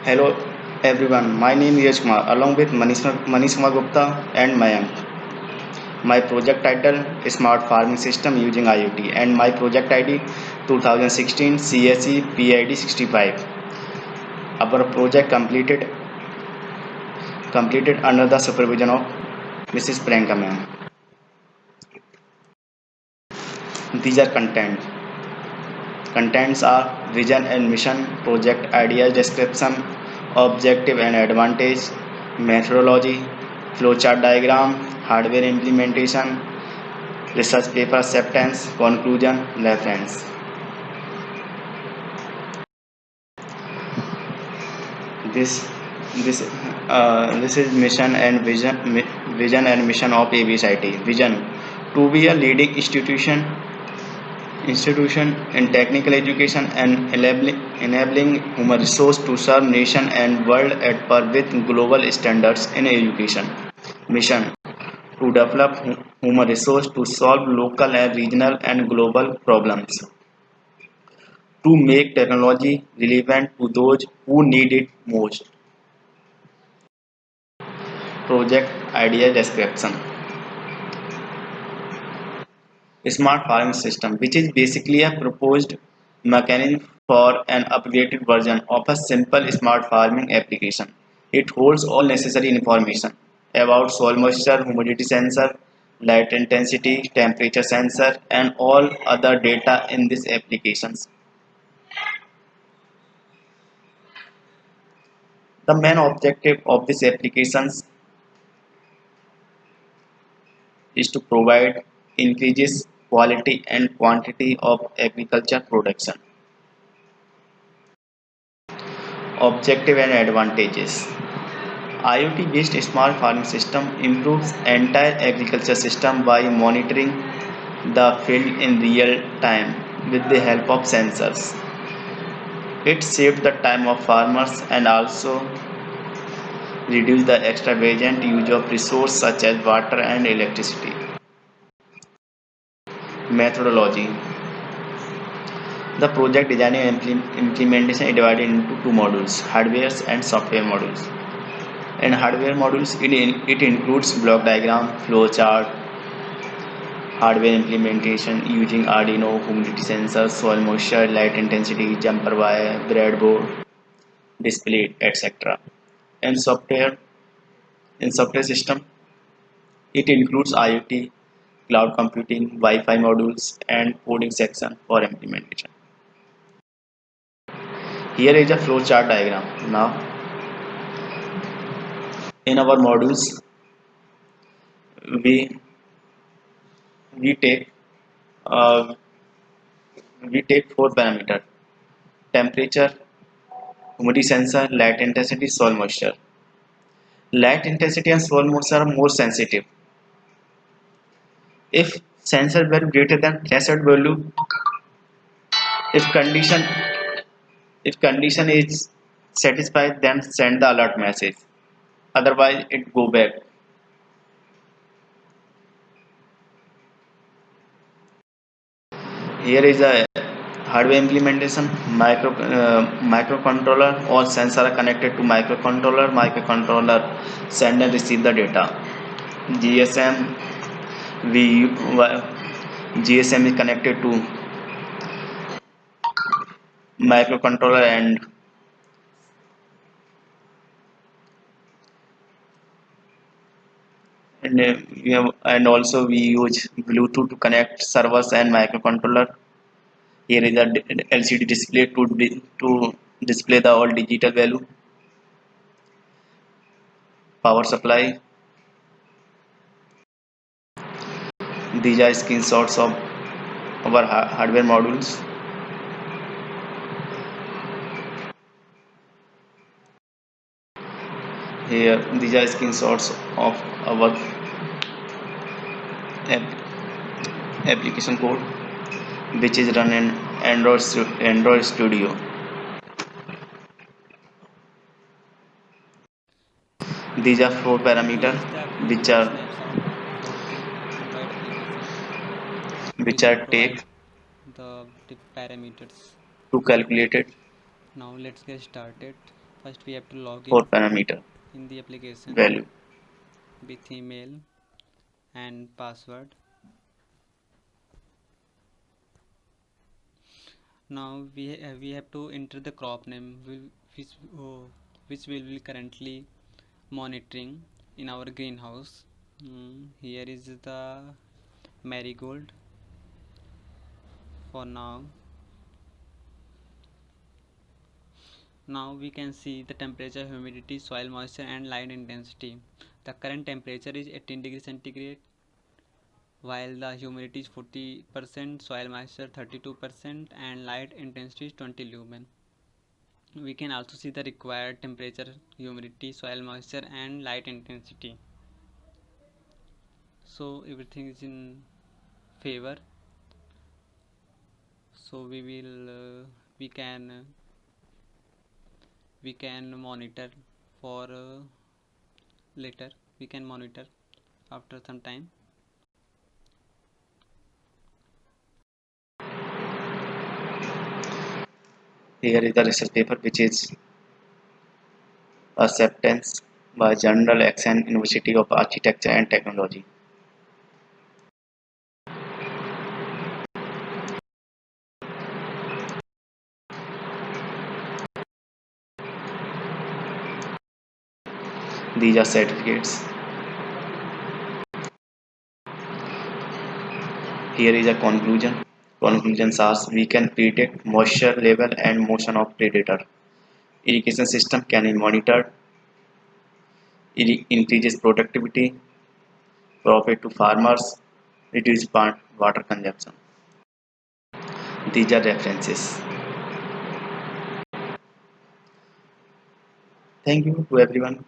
Hello everyone, my name is Yash Kumar along with Manish Kumar Gupta and Mayank. My project title is Smart Farming System using IoT and my project ID 2016 CSE PID 65. Our project completed under the supervision of Mrs. Priyanka ma'am. These are contents are vision and mission, project ideas description, objective and advantage, methodology, flowchart diagram, hardware implementation, research paper acceptance, conclusion, reference. This this is vision and mission of ABSIT. Vision to be a leading institution in technical education and enabling human resource to serve nation and world at par with global standards in education. Mission to develop human resource to solve local and regional and global problems. To make technology relevant to those who need it most. Project idea description. Smart farming system, which is basically a proposed mechanism for an upgraded version of a simple smart farming application. It holds all necessary information about soil moisture, humidity sensor, light intensity, temperature sensor, and all other data in these applications. The main objective of these applications is to provide increases quality and quantity of agriculture production. Objective and advantages. IoT based smart farming system improves entire agriculture system by monitoring the field in real time with the help of sensors. It saves the time of farmers and also reduce the extravagant use of resources such as water and electricity. Methodology. The project design and implementation is divided into two modules, hardware and software modules. In hardware modules, it includes block diagram, flowchart, hardware implementation using Arduino, humidity sensor, soil moisture, light intensity, jumper wire, breadboard, display, etc. In software system, it includes IoT, cloud computing, Wi-Fi modules, and coding section for implementation. Here is a flowchart diagram. Now, in our modules, we we take uh, we take four parameters: temperature, humidity sensor, light intensity, soil moisture. Light intensity and soil moisture are more sensitive. If sensor value greater than threshold value, if condition if condition is satisfied, then send the alert message. Otherwise, it go back. Here is a hardware implementation. Microcontroller. All sensors are connected to microcontroller. Microcontroller send and receive the data. GSM. We GSM is connected to microcontroller and also we use Bluetooth to connect servers and microcontroller. Here is a LCD display to display the all digital value. Power supply. These are screenshots of our hardware modules. Here these are screenshots of our application code which is run in Android Studio. These are four parameters Use the which are application website for Android application. It which will are provide take the parameters. to calculate it. Now let's get started. First we have to log 4 in parameter in the application value. with email and password. Now we have to enter the crop name which we will be currently monitoring in our greenhouse. Here is the marigold for now. Now we can see the temperature, humidity, soil moisture and light intensity. The current temperature is 18 degrees centigrade, while the humidity is 40%, soil moisture 32% and light intensity is 20 lumen. We can also see the required temperature, humidity, soil moisture and light intensity. So everything is in favor. So we can monitor for later. We can monitor after some time. Here is the research paper which is acceptance by General Action University of Architecture and Technology. These are certificates. Here is a conclusion. Conclusions are we can predict moisture level and motion of predator. Irrigation system can be monitored. It increases productivity, profit to farmers, reduce water consumption. These are references. Thank you to everyone.